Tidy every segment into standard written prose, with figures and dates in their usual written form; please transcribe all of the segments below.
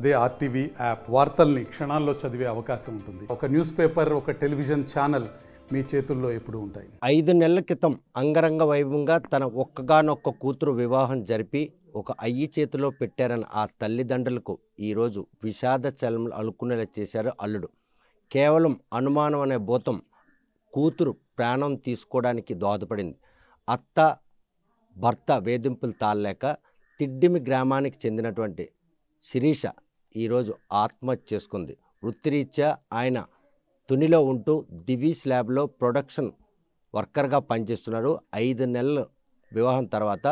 అదే RTV app వార్తల్ని క్షణాల్లో చదివే అవకాశం ఉంటుంది. ఒక న్యూస్ పేపర్, ఒక టెలివిజన్ ఛానల్ మీ చేతుల్లో ఎప్పుడూ ఉంటాయి. 5 నెలల క్రితం అంగరంగ వైభవంగా తన ఒక్కగానొక్క కూతురు వివాహం జరిపి ఒక అయ్యి చేతిలో పెట్టారని ఆ తల్లిదండ్రులకు ఈరోజు విషాద చలమలు అలుక్కునేలా చేశారు అల్లుడు. కేవలం అనుమానం అనే భూతం కూతురు ప్రాణం తీసుకోవడానికి దోహదపడింది. అత్త భర్త వేధింపులు తాళలేక తిడ్డిమి గ్రామానికి చెందినటువంటి శిరీష ఈరోజు ఆత్మహత్య చేసుకుంది. వృత్తిరీత్యా ఆయన తునిలో ఉంటూ దివీస్ ల్యాబ్లో ప్రొడక్షన్ వర్కర్గా పనిచేస్తున్నారు. 5 నెలల వివాహం తర్వాత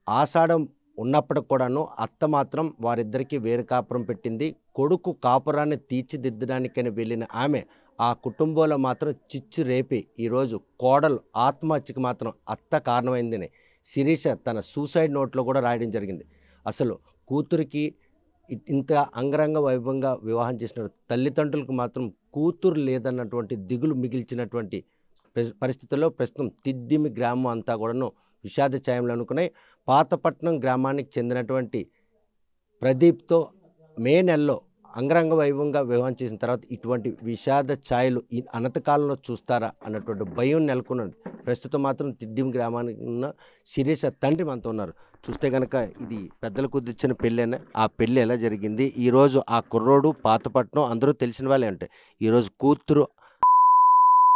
ఆషాఢం ఉన్నప్పటికి కూడాను అత్త మాత్రం వారిద్దరికీ వేరు కాపురం పెట్టింది. కొడుకు కాపురాన్ని తీర్చిదిద్దడానికని వెళ్ళిన ఆమె ఆ కుటుంబంలో మాత్రం చిచ్చు రేపి ఈరోజు కోడలు ఆత్మహత్యకి మాత్రం అత్త కారణమైందని శిరీష తన సూసైడ్ నోట్లో కూడా రాయడం జరిగింది. అసలు కూతురికి ఇంత అంగరంగ వైభవంగా వివాహం చేసిన తల్లిదండ్రులకు మాత్రం కూతురు లేదన్నటువంటి దిగులు మిగిల్చినటువంటి పరిస్థితుల్లో ప్రస్తుతం తిడ్డిమి గ్రామం అంతా కూడాను విషాద ఛాయలు అనుకున్నాయి. పాతపట్నం గ్రామానికి చెందినటువంటి ప్రదీప్తో మే నెలలో అంగరంగ వైభవంగా వివాహం చేసిన తర్వాత ఇటువంటి విషాద ఛాయలు ఈ అనతకాలంలో చూస్తారా అన్నటువంటి భయం నెలకొన్నది. ప్రస్తుతం మాత్రం తిడ్డిమి గ్రామానికి ఉన్న శిరీష తండ్రి మనతో ఉన్నారు. చూస్తే కనుక ఇది పెద్దలు కుదిర్చిన పెళ్ళైనా ఆ పెళ్ళి ఎలా జరిగింది, ఈరోజు ఆ కుర్రోడు పాతపట్నం అందరూ తెలిసిన వాళ్ళే ఉంటాయి. ఈరోజు కూతురు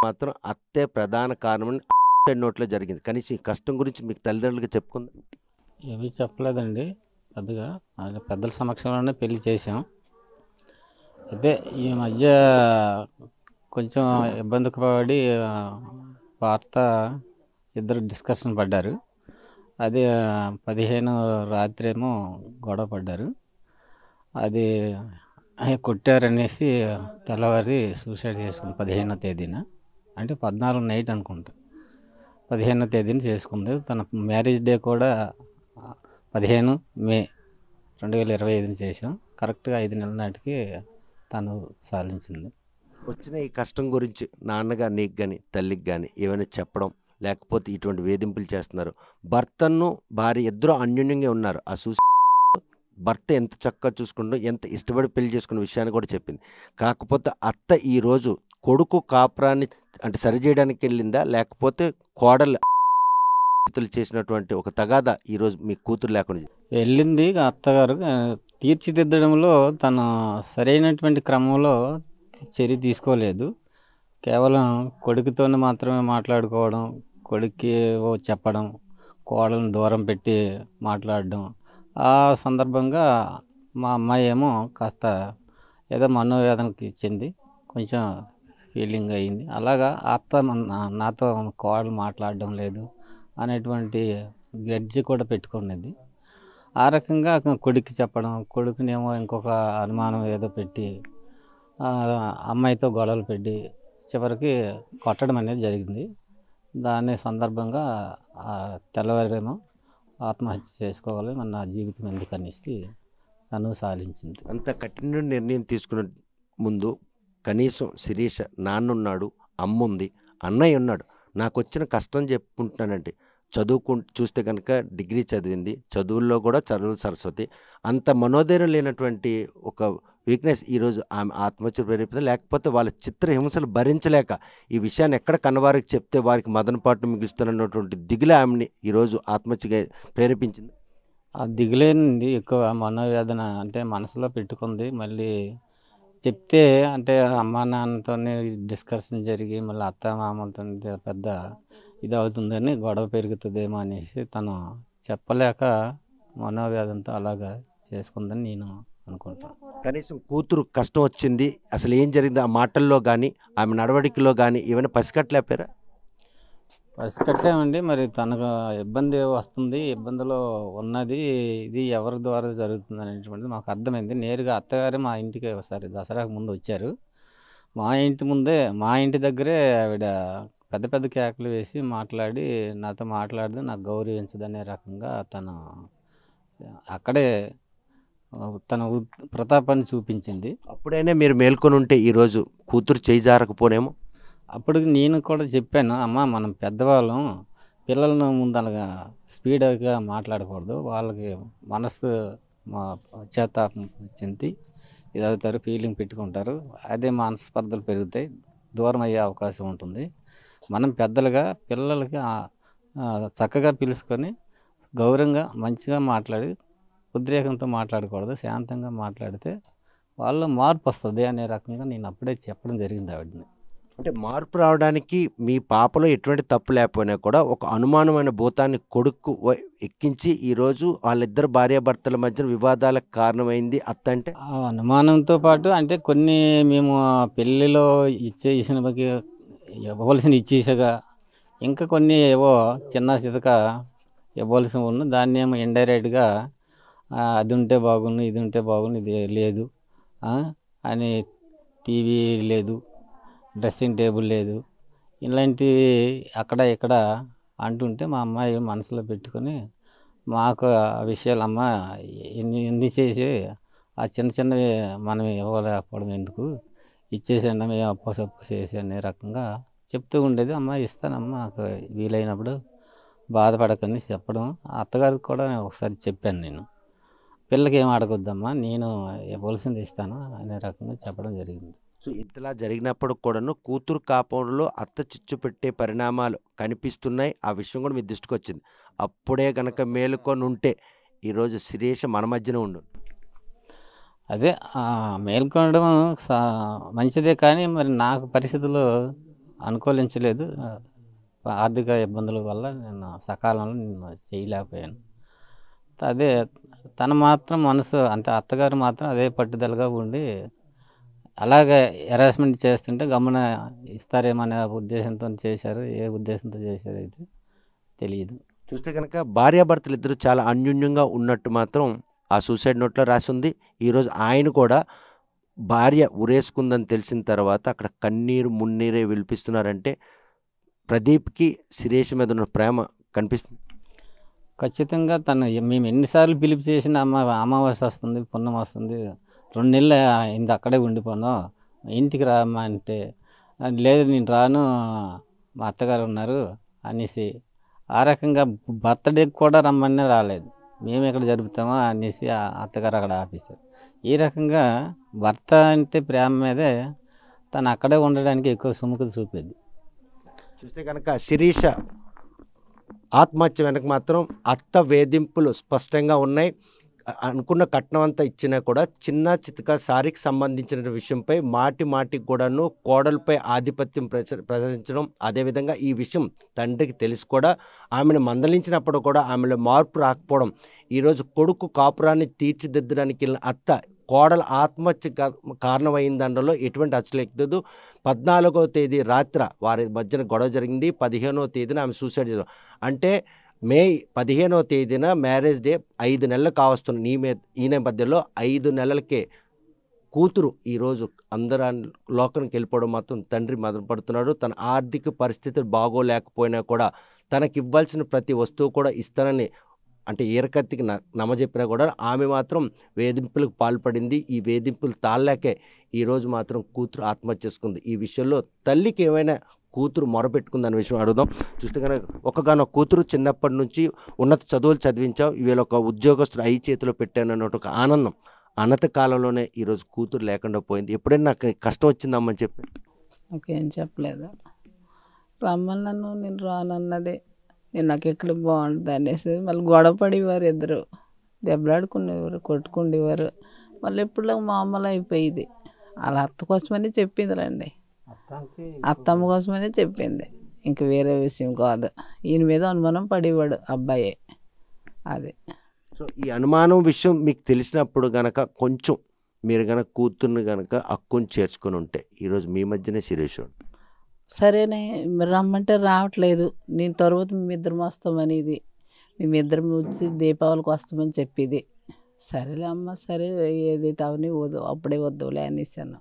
మాత్రం అత్తే ప్రధాన కారణమని నోట్లో జరిగింది. కనీసం ఈ కష్టం గురించి మీకు తల్లిదండ్రులుగా చెప్పుకుందా? ఏమీ చెప్పలేదండి. పెద్దగా పెద్దల సమక్షంలోనే పెళ్లి చేసాం. అయితే ఈ మధ్య కొంచెం ఇబ్బందికి పడి వార్త ఇద్దరు డిస్కషన్ పడ్డారు. అది 15 రాత్రి ఏమో గొడవ పడ్డారు. అది కొట్టారనేసి తెల్లవారి సూసైడ్ చేసుకుంది 15వ తేదీన. అంటే 14 నైట్ అనుకుంటా 15వ తేదీన చేసుకుంది. తన మ్యారేజ్ డే కూడా 15 మే 2025 చేసాం. కరెక్ట్గా 5 నెలల నాటికి తను సాధించింది. వచ్చిన ఈ కష్టం గురించి నాన్నగా నీకు కానీ తల్లికి కానీ ఏమైనా చెప్పడం, లేకపోతే ఇటువంటి వేధింపులు చేస్తున్నారు, భర్తను భార్య ఇద్దరు అన్యోన్యంగా ఉన్నారు, ఆ భర్త ఎంత చక్కగా చూసుకుంటూ ఎంత ఇష్టపడి పెళ్లి చేసుకున్న విషయాన్ని కూడా చెప్పింది. కాకపోతే అత్త ఈరోజు కొడుకు కాపురాన్ని అంటే సరిచేయడానికి వెళ్ళిందా, లేకపోతే కోడలు చేసినటువంటి ఒక తగాదా ఈరోజు మీ కూతురు లేకుండా వెళ్ళింది. అత్తగారు తీర్చిదిద్దడంలో తను సరైనటువంటి క్రమంలో చర్య తీసుకోలేదు. కేవలం కొడుకుతోనే మాత్రమే మాట్లాడుకోవడం, కొడుక్కి చెప్పడం, కోడలను దూరం పెట్టి మాట్లాడడం. ఆ సందర్భంగా మా అమ్మాయి ఏమో కాస్త ఏదో మనోవేదనకి చెంది కొంచెం ఫీలింగ్ అయ్యింది. అలాగా అత్త నాతో కోడలు మాట్లాడడం లేదు అనేటువంటి గడ్జి కూడా పెట్టుకునేది. ఆ రకంగా కొడుక్కి చెప్పడం, కొడుకునేమో ఇంకొక అనుమానం ఏదో పెట్టి అమ్మాయితో గొడవలు పెట్టి చివరికి కొట్టడం అనేది జరిగింది. దాని సందర్భంగా తెల్లవారేమో ఆత్మహత్య చేసుకోవాలి, మన నా జీవితం ఎందుకనేసి తను సాధించింది. అంత కఠిన నిర్ణయం తీసుకున్న ముందు కనీసం శిరీష నాన్నున్నాడు, అమ్ముంది, అన్నయ్య ఉన్నాడు, నాకు వచ్చిన కష్టం చెప్పుకుంటున్నానంటే చూస్తే కనుక డిగ్రీ చదివింది, చదువుల్లో కూడా చదువులు సరస్వతి. అంత మనోధైర్యం లేనటువంటి ఒక వీక్నెస్ ఈరోజు ఆమె ఆత్మహత్య ప్రేరేపితే, లేకపోతే వాళ్ళ చిత్రహింసలు భరించలేక ఈ విషయాన్ని ఎక్కడ కన్నవారికి చెప్తే వారికి మదనపాటు మిగులుస్తున్నటువంటి దిగులే ఆమెని ఈరోజు ఆత్మహత్యగా ప్రేరేపించింది. ఆ దిగులేనండి ఎక్కువ మనోవేదన అంటే మనసులో పెట్టుకుంది. మళ్ళీ చెప్తే అంటే అమ్మా నాన్నతో డిస్కషన్ జరిగి మళ్ళీ అత్త మామలతో పెద్ద ఇది అవుతుందని గొడవ పెరుగుతుందేమో అనేసి తను చెప్పలేక మనోవేదనతో అలాగా చేసుకుందని నేను అనుకుంటాను. కనీసం కూతురు కష్టం వచ్చింది, అసలు ఏం జరిగింది ఆ మాటల్లో కానీ ఆమె నడవడికలో కానీ ఏమైనా పసికట్టలేపారా? పసికట్టామండి. మరి తనకు ఇబ్బంది వస్తుంది, ఇబ్బందిలో ఉన్నది, ఇది ఎవరి ద్వారా జరుగుతుంది అనేటువంటిది మాకు అర్థమైంది. నేరుగా అత్తగారే మా ఇంటికి ఒకసారి దసరాకు ముందు వచ్చారు. మా ఇంటి దగ్గరే ఆవిడ పెద్ద పెద్ద కేకలు వేసి మాట్లాడి నాతో మాట్లాడదు, నాకు గౌరవించదనే రకంగా తను అక్కడే తన ప్రతాపాన్ని చూపించింది. అప్పుడైనా మీరు మేల్కొని ఉంటే ఈరోజు కూతురు చేయి జారకపోనేమో. అప్పుడు నేను కూడా చెప్పాను, అమ్మ మనం పెద్దవాళ్ళం, పిల్లలను ముందు అలాగా స్పీడ్గా మాట్లాడకూడదు, వాళ్ళకి మనసు మా పశ్చాత్తాపం చెంది ఇదవుతారు, ఫీలింగ్ పెట్టుకుంటారు. అదే మనస్పర్ధలు పెరుగుతాయి, దూరం అయ్యే అవకాశం ఉంటుంది. మనం పెద్దలుగా పిల్లలకి చక్కగా పిలుచుకొని గౌరవంగా మంచిగా మాట్లాడి ఉద్రేకంతో మాట్లాడకూడదు, శాంతంగా మాట్లాడితే వాళ్ళలో మార్పు వస్తుంది అనే రకంగా నేను అప్పుడే చెప్పడం జరిగింది ఆవిడని. అంటే మార్పు రావడానికి మీ పాపలో ఎటువంటి తప్పు లేకపోయినా కూడా ఒక అనుమానమైన భూతాన్ని కొడుకు ఎక్కించి ఈరోజు వాళ్ళిద్దరు భార్యాభర్తల మధ్య వివాదాలకు కారణమైంది అత్త. అంటే ఆ అనుమానంతో పాటు అంటే కొన్ని మేము పెళ్ళిలో ఇచ్చేసినవి ఇవ్వవలసిన ఇచ్చేసాగా, ఇంకా కొన్ని ఏవో చిన్న చితక ఇవ్వాల్సి ఉన్న దాన్ని ఏమో ఇండైరెక్ట్గా అది ఉంటే బాగుండు, ఇది ఉంటే బాగుండు, ఇది లేదు అని, టీవీ లేదు, డ్రెస్సింగ్ టేబుల్ లేదు, ఇలాంటివి అక్కడ ఇక్కడ అంటుంటే మా అమ్మాయి మనసులో పెట్టుకొని మాకు ఆ విషయాలు అమ్మ ఎన్ని చేసి ఆ చిన్న చిన్నవి మనం ఇవ్వలేకపోవడం ఎందుకు, ఇచ్చేసండి మేము అప్పు చేసి అనే రకంగా చెప్తూ ఉండేది. అమ్మ ఇస్తానమ్మ నాకు వీలైనప్పుడు, బాధపడకని చెప్పడం. అత్తగారికి కూడా ఒకసారి చెప్పాను, నేను పిల్లకి ఏం అడగొద్దమ్మా, నేను ఇవ్వాల్సింది ఇస్తాను అనే రకంగా చెప్పడం జరిగింది. సో ఇంతలా జరిగినప్పుడు కూడాను కూతురు కాపురంలో అత్త చిచ్చు పెట్టే పరిణామాలు కనిపిస్తున్నాయి. ఆ విషయం కూడా మీ దృష్టికి వచ్చింది. అప్పుడే కనుక మేలుకొని ఉంటే ఈరోజు శిరీష మన మధ్యన ఉండు. అదే మేల్కొనడం మంచిదే, కానీ మరి నాకు పరిస్థితులు అనుకూలించలేదు. ఆర్థిక ఇబ్బందుల వల్ల నేను సకాలంలో నేను చేయలేకపోయాను. అదే తన మాత్రం మనసు అంతే, అత్తగారు మాత్రం అదే పట్టుదలగా ఉండి అలాగే హెరాస్మెంట్ చేస్తుంటే గమ్మున ఇస్తారేమనే ఉద్దేశంతో చేశారు. ఏ ఉద్దేశంతో చేశారు అయితే తెలియదు. చూస్తే కనుక భార్యాభర్తలు ఇద్దరు చాలా అన్యోన్యంగా ఉన్నట్టు మాత్రం ఆ సూసైడ్ నోట్లో రాసి ఉంది. ఈరోజు ఆయన కూడా భార్య ఉరేసుకుందని తెలిసిన తర్వాత అక్కడ కన్నీరు మున్నీరే విలిపిస్తున్నారంటే ప్రదీప్కి శిరీష్ మీద ఉన్న ప్రేమ కనిపిస్తుంది. ఖచ్చితంగా మేము ఎన్నిసార్లు పిలుపు చేసిన అమావాస్య వస్తుంది, పున్నం వస్తుంది, 2 నెలలు ఇంత అక్కడే ఉండిపోను, ఇంటికి రామ్మా అంటే లేదు నేను రాను, మా అత్తగారు ఉన్నారు అనేసి ఆ రకంగా బర్త్డేకి కూడా రమ్మని రాలేదు. మేము ఎక్కడ జరుపుతామో అనేసి అత్తగారు అక్కడ ఆపేశారు. ఈ రకంగా భర్త అంటే ప్రేమ మీదే తను అక్కడే ఉండడానికి ఎక్కువ సుముఖత చూపేది. చూస్తే కనుక శిరీష ఆత్మహత్య వెనక మాత్రం అత్త వేధింపులు స్పష్టంగా ఉన్నాయి. అనుకున్న కట్నం అంతా ఇచ్చినా కూడా చిన్న చితక సారికి సంబంధించిన విషయంపై మాటికి కూడాను కోడలపై ఆధిపత్యం ప్రదర్శించడం, అదేవిధంగా ఈ విషయం తండ్రికి తెలిసి కూడా ఆమెను మందలించినప్పుడు కూడా ఆమెలో మార్పు రాకపోవడం, ఈరోజు కొడుకు కాపురాన్ని తీర్చిదిద్దడానికి వెళ్ళిన అత్త కోడల ఆత్మహత్య కారణమైన దాంట్లో ఎటువంటి అచ్చలేదు. 14వ తేదీ రాత్రి వారి మధ్యన గొడవ జరిగింది. 15వ తేదీన ఆమె సూసైడ్ చేశారు. అంటే మే 15వ తేదీన మ్యారేజ్ డే 5 నెలలు కావస్తుంది. ఈ నేపథ్యంలో 5 నెలలకే కూతురు ఈరోజు అందరూ లోకానికి వెళ్ళిపోవడం మాత్రం తండ్రి మదనపడుతున్నాడు. తన ఆర్థిక పరిస్థితులు బాగోలేకపోయినా కూడా తనకి ఇవ్వాల్సిన ప్రతి వస్తువు కూడా ఇస్తానని అంటే ఈరకత్తికి నమ్మజెప్పినా కూడా ఆమె మాత్రం వేధింపులకు పాల్పడింది. ఈ వేధింపులు తాళ్ళాకే ఈరోజు మాత్రం కూతురు ఆత్మహత్య చేసుకుంది. ఈ విషయంలో తల్లికి ఏమైనా కూతురు మొరపెట్టుకుందన్న విషయం అడుగుదాం. చూస్తే కనుక ఒకగానొక కూతురు చిన్నప్పటి నుంచి ఉన్నత చదువులు చదివించావు, ఇవాళ ఒక ఉద్యోగస్తులు అయ్యి చేతిలో పెట్టాను అన్నట్టు ఒక ఆనందం అన్నత కాలంలోనే ఈరోజు కూతురు లేకుండా పోయింది. ఎప్పుడైనా నాకు కష్టం వచ్చిందమ్మని చెప్పి నాకేం చెప్పలేదు. రమ్మని నన్ను, నేను రానన్నదే, నేను నాకు ఎక్కడ బాగుంటుంది అనేసి మళ్ళీ గొడవ పడేవారు, ఇద్దరు దెబ్బలాడుకునేవారు, కొట్టుకునేవారు. మళ్ళీ ఎప్పుడు మామూలు అయిపోయింది. వాళ్ళ అత్త కోసమని చెప్పిందిలేండి, అత్తమ్మ కోసమని చెప్పింది, ఇంక వేరే విషయం కాదు. ఈయన మీద అనుమానం పడేవాడు అబ్బాయి. అది సో ఈ అనుమానం విషయం మీకు తెలిసినప్పుడు గనక కొంచెం మీరు గనక కూతుర్ని గనక అక్కుని చేర్చుకొని ఉంటే ఈరోజు మీ మధ్యనే శిరీష్ సరేనే రమ్మంటే రావట్లేదు. నేను తర్వాత మేమిద్దరం వస్తామనేది, మేమిద్దరం వచ్చి దీపావళికి వస్తామని చెప్పేది. సరేలే అమ్మ, సరే ఏదైతే అవని వద్దు, అప్పుడే వద్దులే అనేసాను.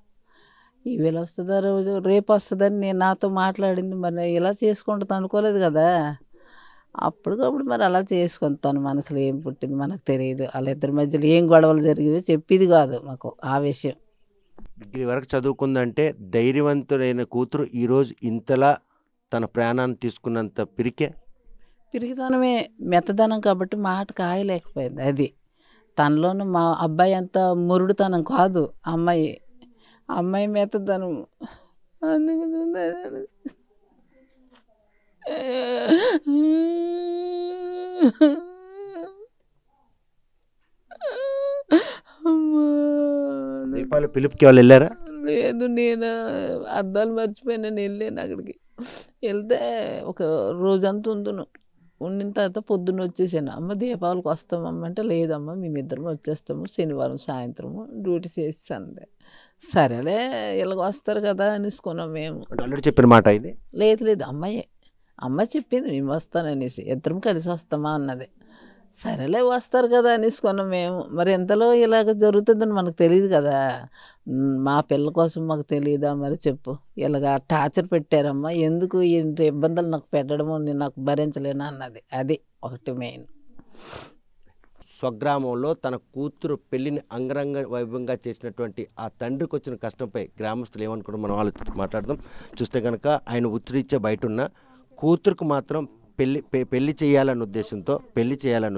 ఈవేళ వస్తుందా రోజు, రేపు వస్తుందని నేను నాతో మాట్లాడింది. మరి ఇలా చేసుకుంటుంది అనుకోలేదు కదా. అప్పటికప్పుడు మరి అలా చేసుకుంటాను. మనసులో ఏం పుట్టింది మనకు తెలియదు. వాళ్ళిద్దరి మధ్యలో ఏం గొడవలు జరిగేవి చెప్పేది కాదు మాకు ఆ విషయం. డిగ్రీ వరకు చదువుకుందంటే ధైర్యవంతుడైన కూతురు ఈరోజు ఇంతలా తన ప్రాణాన్ని తీసుకున్నంత పిరికితనమే, మెత్తదనం కాబట్టి మాట కాయలేకపోయింది. అది తనలోనూ మా అబ్బాయి అంత మురుడుతనం కాదు, అమ్మాయి మెత్తదనం. అందుకు అమ్మా. దీపావళి పిలుపుకి వాళ్ళు వెళ్ళారా? లేదు, నేను అద్దాలు మర్చిపోయినా, వెళ్ళాను అక్కడికి. వెళ్తే ఒక రోజంతా ఉండిన తర్వాత పొద్దున్న వచ్చేసాను. అమ్మ దీపావళికి వస్తామమ్మ అంటే, లేదమ్మా మేమిద్దరం వచ్చేస్తాము శనివారం సాయంత్రము డ్యూటీ చేస్తాను. సరేలే ఇలాగ వస్తారు కదా అనేసుకున్నాం మేము. అల్లుడు చెప్పిన మాట ఇది? లేదు, అమ్మ చెప్పింది నేను వస్తాననేసి, ఇద్దరం కలిసి వస్తామా అన్నది. సరేలే వస్తారు కదా అనేసుకున్నాం మేము. మరి ఎంతలో ఇలాగ జరుగుతుందని మనకు తెలియదు కదా, మా పిల్ల కోసం మాకు తెలియదా మరి చెప్పు. ఇలాగ టార్చర్ పెట్టారమ్మా, ఎందుకు ఇంటి ఇబ్బందులు నాకు పెట్టడము, నేను నాకు భరించలేను అన్నది. అది ఒకటి మెయిన్. స్వగ్రామంలో తన కూతురు పెళ్లిని అంగరంగ వైభవంగా చేసినటువంటి ఆ తండ్రికి వచ్చిన కష్టంపై గ్రామస్తులు ఏమనుకుంటారో మనం మాట్లాడదాం. చూస్తే కనుక ఆయన ఉత్తరీత్యా బయట ఉన్న కూతురుకు మాత్రం పెళ్లి చేయాలనే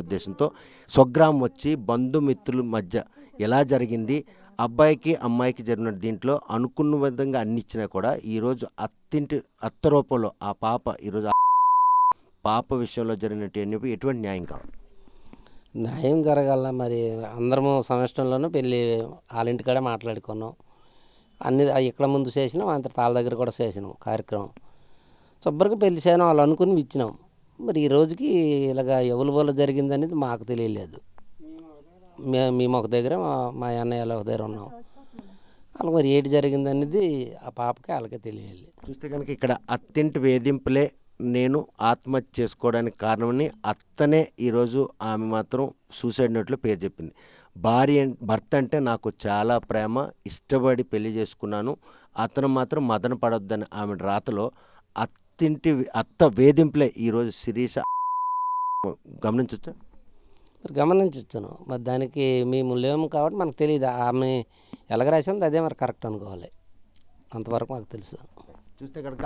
ఉద్దేశంతో స్వగ్రామం వచ్చి బంధుమిత్రుల మధ్య ఎలా జరిగింది, అబ్బాయికి అమ్మాయికి జరిగిన దీంట్లో అనుకున్న విధంగా అన్ని ఇచ్చినా కూడా ఈరోజు అత్త రూపంలో ఆ పాప ఈరోజు పాప విషయంలో జరిగినట్టు ఎటువంటి న్యాయం కావాలి? న్యాయం జరగాల. మరి అందరము సంవత్సరంలోనూ పెళ్ళి వాళ్ళ ఇంటికాడే మాట్లాడుకున్నాం. అన్ని ఇక్కడ ముందు చేసినాం, అంత వాళ్ళ దగ్గర కూడా చేసినాం కార్యక్రమం. శుభ్రంగా పెళ్లి చేయడం వాళ్ళు అనుకుని ఇచ్చినాం. మరి ఈ రోజుకి ఇలాగ ఎవరి వల్ల జరిగింది అనేది మాకు తెలియలేదు. మేము ఒక దగ్గర, మా అన్నయ్యలు ఒక దగ్గర ఉన్నాం. వాళ్ళకి మరి ఏంటి జరిగింది అనేది ఆ పాపకి వాళ్ళకే తెలియాలి. చూస్తే కనుక ఇక్కడ అత్తింటి వేధింపులే నేను ఆత్మహత్య చేసుకోవడానికి కారణమని అత్తనే ఈరోజు ఆమె మాత్రం సూసైడ్ నోట్లో పేరు చెప్పింది. భర్త అంటే నాకు చాలా ప్రేమ, ఇష్టపడి పెళ్లి చేసుకున్నాను, అతను మాత్రం మదన పడొద్దని ఆమె రాతలో అత్త వేధింపులే ఈరోజు శిరీష గమనించవచ్చు. మరి గమనించను. మరి దానికి మేము లేము కాబట్టి మనకు తెలియదు. ఆమె ఎలాగ రాసింది అదే మరి కరెక్ట్ అనుకోవాలి. అంతవరకు మాకు తెలుసు. చూస్తే కనుక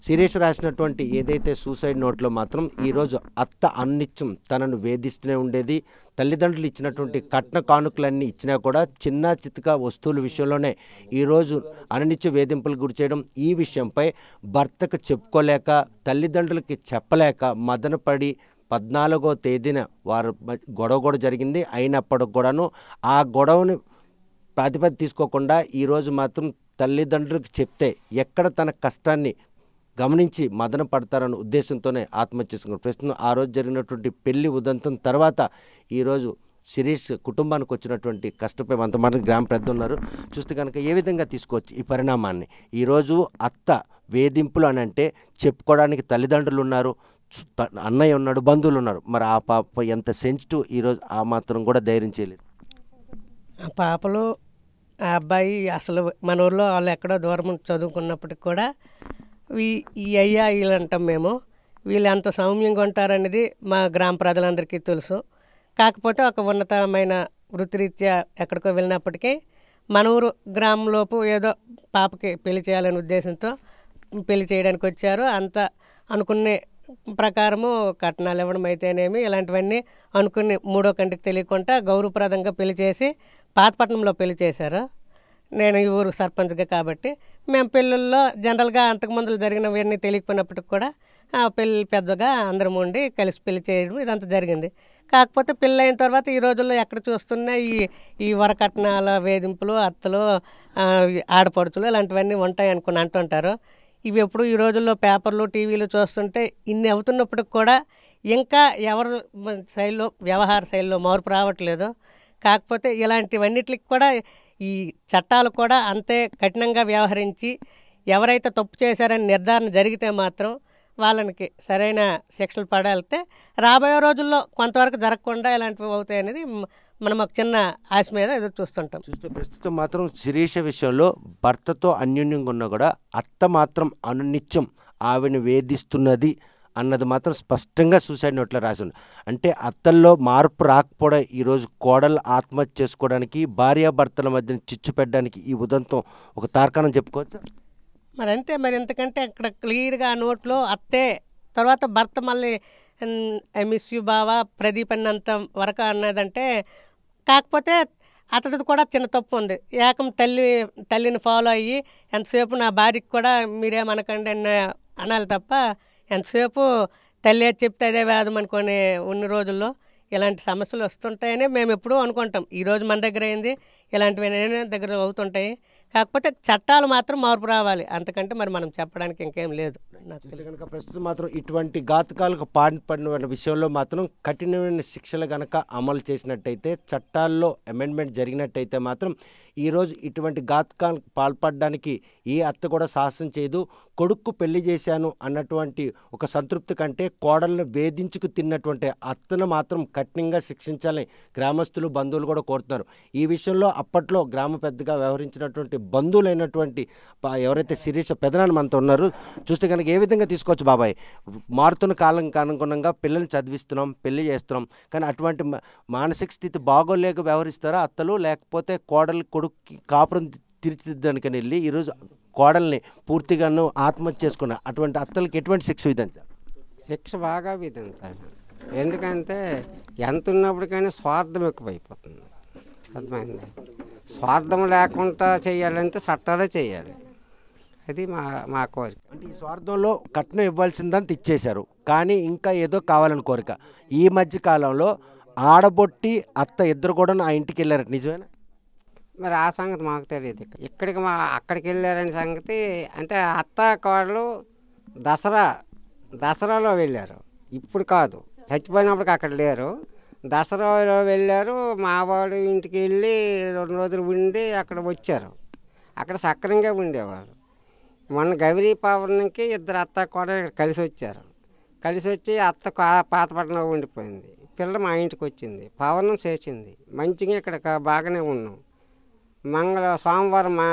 శిరీష్ రాసినటువంటి ఏదైతే సూసైడ్ నోట్లో మాత్రం ఈరోజు అత్త అన్నిత్యం తనను వేధిస్తూనే ఉండేది. తల్లిదండ్రులు ఇచ్చినటువంటి కట్న కానుకలన్నీ ఇచ్చినా కూడా చిన్న చితక వస్తువుల విషయంలోనే ఈరోజు అనిత్య వేధింపులకు గురి చేయడం. ఈ విషయంపై భర్తకు చెప్పుకోలేక, తల్లిదండ్రులకి చెప్పలేక మదనపడి 14వ తేదీన వారు గొడవ కూడా జరిగింది. అయినప్పటికి కూడాను ఆ గొడవని ప్రాతిపదిక తీసుకోకుండా ఈరోజు మాత్రం తల్లిదండ్రులకు చెప్తే ఎక్కడ తన కష్టాన్ని గమనించి మదన పడతారన్న ఉద్దేశంతోనే ఆత్మహత్య చేసుకున్నారు. ప్రస్తుతం ఆ రోజు జరిగినటువంటి పెళ్లి ఉదంతం తర్వాత ఈరోజు శిరీష్ కుటుంబానికి వచ్చినటువంటి కష్టపై అంతమంది గ్రామ పెద్ద ఉన్నారు. చూస్తే కనుక ఏ విధంగా తీసుకోవచ్చు ఈ పరిణామాన్ని? ఈరోజు అత్త వేధింపులు అని అంటే చెప్పుకోవడానికి తల్లిదండ్రులు ఉన్నారు, అన్నయ్య ఉన్నాడు, బంధువులు ఉన్నారు. మరి ఆ పాప ఎంత సెన్సిటివ్ ఈరోజు ఆ మాత్రం కూడా ధైర్యం చేయలేదు. ఆ పాపలు ఆ అబ్బాయి అసలు మన ఊళ్ళో వాళ్ళు ఎక్కడో దూరం చదువుకున్నప్పటికి కూడా ఈ అయ్యా వీళ్ళు అంటాం మేము, వీళ్ళు ఎంత సౌమ్యంగా ఉంటారనేది మా గ్రామ ప్రజలందరికీ తెలుసు. కాకపోతే ఒక ఉన్నతమైన వృత్తిరీత్యా ఎక్కడికో వెళ్ళినప్పటికీ మన ఊరు గ్రామంలోపు ఏదో పాపకి పెళ్లి చేయాలనే ఉద్దేశంతో పెళ్లి చేయడానికి వచ్చారు. అంత అనుకునే ప్రకారము కట్నాలు ఇవ్వడం అయితేనేమి ఇలాంటివన్నీ అనుకుని మూడో కంటికి తెలియకుండా గౌరవప్రదంగా పెళ్లి చేసి పాతపట్నంలో పెళ్లి చేశారు. నేను ఈ ఊరు సర్పంచ్గా కాబట్టి మేము పెళ్ళిళ్ళలో జనరల్గా అంతకుముందు జరిగినవన్నీ తెలియకపోయినప్పటికి కూడా పెళ్ళి పెద్దగా అందరం ఉండి కలిసి పెళ్లి చేయడం ఇదంతా జరిగింది. కాకపోతే పెళ్ళి అయిన తర్వాత ఈ రోజుల్లో ఎక్కడ చూస్తున్నా ఈ వరకట్నాల వేధింపులు, అత్తలు, ఆడపడుచులు ఇలాంటివన్నీ ఉంటాయి అనుకుని అంటుంటారు. ఇవి ఎప్పుడు ఈ రోజుల్లో పేపర్లు, టీవీలు చూస్తుంటే ఇన్ని అవుతున్నప్పటికి కూడా ఇంకా ఎవరు శైలిలో వ్యవహార శైలిలో మార్పు రావట్లేదు. కాకపోతే ఇలాంటివన్నిటికి కూడా ఈ చట్టాలు కూడా అంతే కఠినంగా వ్యవహరించి ఎవరైతే తప్పు చేశారని నిర్ధారణ జరిగితే మాత్రం వాళ్ళకి సరైన శిక్షలు పడాలితే రాబోయే రోజుల్లో కొంతవరకు జరగకుండా ఇలాంటివి అవుతాయి అనేది మనం ఒక చిన్న ఆశ మీద ఎదురు చూస్తుంటాం. చూస్తే ప్రస్తుతం మాత్రం శిరీష విషయంలో భర్తతో అన్యోన్యంగా ఉన్నా కూడా అత్త మాత్రం అనునిత్యం ఆవిడని వేధిస్తున్నది అన్నది మాత్రం స్పష్టంగా సూసైడ్ నోట్లో రాసింది. అంటే అత్తల్లో మార్పు రాకపోవడం ఈరోజు కోడలు ఆత్మహత్య చేసుకోవడానికి, భార్యాభర్తల మధ్యన చిచ్చు పెట్టడానికి ఈ ఉదంతం ఒక తార్కాణం చెప్పుకోవచ్చు. మరి అంతే. మరి ఎందుకంటే అక్కడ క్లియర్గా ఆ నోట్లో అత్తే, తర్వాత భర్త మళ్ళీ ఐ మిస్ యూ బావా, ప్రదీప్ అన్నంత వరకు అన్నదంటే కాకపోతే అతడిది కూడా చిన్న తప్పు ఉంది. ఏకం తల్లిని ఫాలో అయ్యి ఎంతసేపు నా భార్యకి కూడా మీరేమనకండి అని అనాలి తప్ప ఎంతసేపు తల్లి ఏది చెప్తే అదే వేదం అనుకునే ఉన్న రోజుల్లో ఇలాంటి సమస్యలు వస్తుంటాయని మేము ఎప్పుడూ అనుకుంటాం. ఈరోజు మన దగ్గర అయింది, ఇలాంటివి దగ్గర అవుతుంటాయి. కాకపోతే చట్టాలు మాత్రం మార్పు రావాలి, అంతకంటే మరి మనం చెప్పడానికి ఇంకేం లేదు. నాకు తెలిసి కనుక ప్రస్తుతం మాత్రం ఇటువంటి ఘాతకాలకు పాల్పడిన విషయంలో మాత్రం కఠినమైన శిక్షలు కనుక అమలు చేసినట్టయితే, చట్టాల్లో అమెండ్మెంట్ జరిగినట్టయితే మాత్రం ఈరోజు ఇటువంటి ఘాతకాలకు పాల్పడడానికి ఏ అత్త కూడా సాహసం చేయదు. కొడుక్కు పెళ్లి చేశాను అన్నటువంటి ఒక సంతృప్తి కంటే కోడలను వేధించుకు తిన్నటువంటి అత్తను మాత్రం కఠినంగా శిక్షించాలని గ్రామస్తులు, బంధువులు కూడా కోరుతున్నారు. ఈ విషయంలో అప్పట్లో గ్రామ పెద్దగా వ్యవహరించినటువంటి బంధువులైనటువంటి ఎవరైతే శిరీష పెదనాన్న మనతో ఉన్నారు, చూస్తే కనుక ఏ విధంగా తీసుకోవచ్చు బాబాయ్? మారుతున్న కాలంకి అనుగుణంగా పిల్లల్ని చదివిస్తున్నాం, పెళ్లి చేస్తున్నాం, కానీ అటువంటి మానసిక స్థితి బాగోలేక వ్యవహరిస్తారా అత్తలు? లేకపోతే కోడలు కొడుక్కి కాపురం తీర్చిదిద్దడానికని వెళ్ళి ఈరోజు కోడల్ని పూర్తిగాను ఆత్మహత్య చేసుకున్న అటువంటి అత్తలకి ఎటువంటి శిక్ష విధించాలి? శిక్ష బాగా విధించాలి. ఎందుకంటే ఎంత ఉన్నప్పటికైనా స్వార్థం ఎక్కువైపోతుంది. అర్థమైంది? స్వార్థం లేకుండా చేయాలంటే చట్టాలే చేయాలి. అది మా కోరిక. అంటే ఈ స్వార్థంలో కట్నం ఇవ్వాల్సిందంత ఇచ్చేశారు, కానీ ఇంకా ఏదో కావాలని కోరిక. ఈ మధ్య కాలంలో ఆడబొట్టి అత్త ఇద్దరు కూడా ఆ ఇంటికి వెళ్ళారు, నిజమేనా? మరి ఆ సంగతి మాకు తెలియదు. ఇక్కడికి అక్కడికి వెళ్ళారని సంగతి అంటే అత్త కోడలు దసరాలో వెళ్ళారు. ఇప్పుడు కాదు, చచ్చిపోయినప్పటికి అక్కడ లేరు. దసరాలో వెళ్ళారు. మావాడు ఇంటికి వెళ్ళి 2 రోజులు ఉండి అక్కడ వచ్చారు. అక్కడ సక్రంగా ఉండేవారు. మొన్న గౌరీ పౌర్ణమికి 2 అత్త కూడా ఇక్కడ కలిసి వచ్చారు. కలిసి వచ్చి అత్త పాతపట్నంలో ఉండిపోయింది. పిల్ల మా ఇంటికి వచ్చింది, పౌర్ణం చేసింది. మంచిగా ఇక్కడ బాగానే ఉన్నాం. సోమవారం మా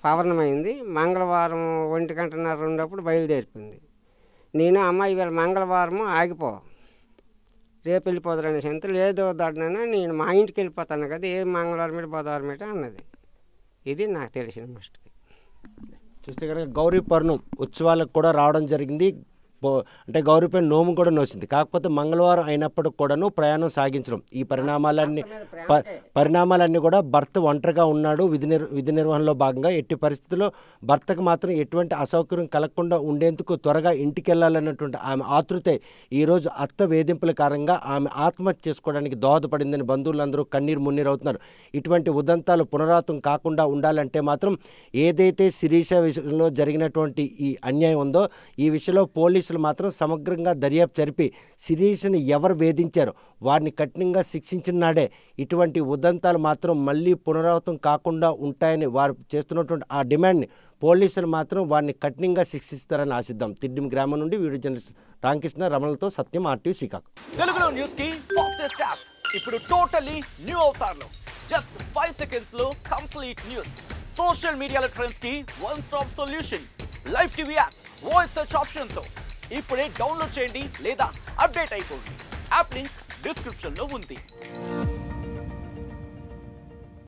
పౌర్ణమైంది. మంగళవారం 1:30 ఉన్నప్పుడు బయలుదేరిపోయింది. నేను అమ్మ ఇవాళ మంగళవారము ఆగిపో, రేపు వెళ్ళిపోతారు అనేసి ఎంత లేదు దొడ్డనైనా నేను మా ఇంటికి వెళ్ళిపోతాను కదా, ఏ మంగళవారం మీద బుధవారం మీద అన్నది. ఇది నాకు తెలిసిన మస్ట్కి. చూస్తే కనుక గౌరీ పౌర్ణం ఉత్సవాలకు కూడా రావడం జరిగింది. అంటే గౌరీపై నోము కూడా నోసింది. కాకపోతే మంగళవారం అయినప్పటికి కూడాను ప్రయాణం సాగించడం. ఈ పరిణామాలన్నీ కూడా భర్త ఒంటరిగా ఉన్నాడు. విధి నిర్వహణలో భాగంగా ఎట్టి పరిస్థితుల్లో భర్తకు మాత్రం ఎటువంటి అసౌకర్యం కలగకుండా ఉండేందుకు త్వరగా ఇంటికి వెళ్ళాలన్నటువంటి ఆమె ఆతృతే ఈరోజు అత్త వేధింపుల కారణంగా ఆమె ఆత్మహత్య చేసుకోవడానికి దోహదపడిందని బంధువులందరూ కన్నీరు మున్నీరు అవుతున్నారు. ఇటువంటి ఉదంతాలు పునరావృతం కాకుండా ఉండాలంటే మాత్రం ఏదైతే శిరీష విషయంలో జరిగినటువంటి ఈ అన్యాయం ఉందో, ఈ విషయంలో పోలీసులు మాత్రం సమగ్రంగా దర్యాప్తు జరిపి శిరీషని ఎవరు వేధించారో వారిని కఠినంగా శిక్షించిన నాడే ఇటువంటి ఉదంతాలు మాత్రం మళ్ళీ పునరావృతం కాకుండా ఉంటాయని వారు చేస్తున్నటువంటి ఆ డిమాండ్ని పోలీసులు మాత్రం వారిని కఠినంగా శిక్షిస్తారని ఆశిద్దాం. తిడ్డిం గ్రామం నుండి వీడియో జర్నలిస్ట్ రామకృష్ణ, రమణలతో సత్యం, RTV శ్రీకాకుళం. తెలుగులో న్యూస్ కి ఫాస్టెస్ట్ యాప్ ఇప్పుడు టోటల్లీ న్యూ అవతార్లో. జస్ట్ 5 seconds లో కంప్లీట్ న్యూస్, సోషల్ మీడియాలో ట్రెండ్స్ కి one stop solution, live TV app, voice search option తో ఇప్పుడే డౌన్లోడ్ చేయండి లేదా అప్డేట్ అయిపోండి. యాప్ లింక్ డిస్క్రిప్షన్ లో ఉంది.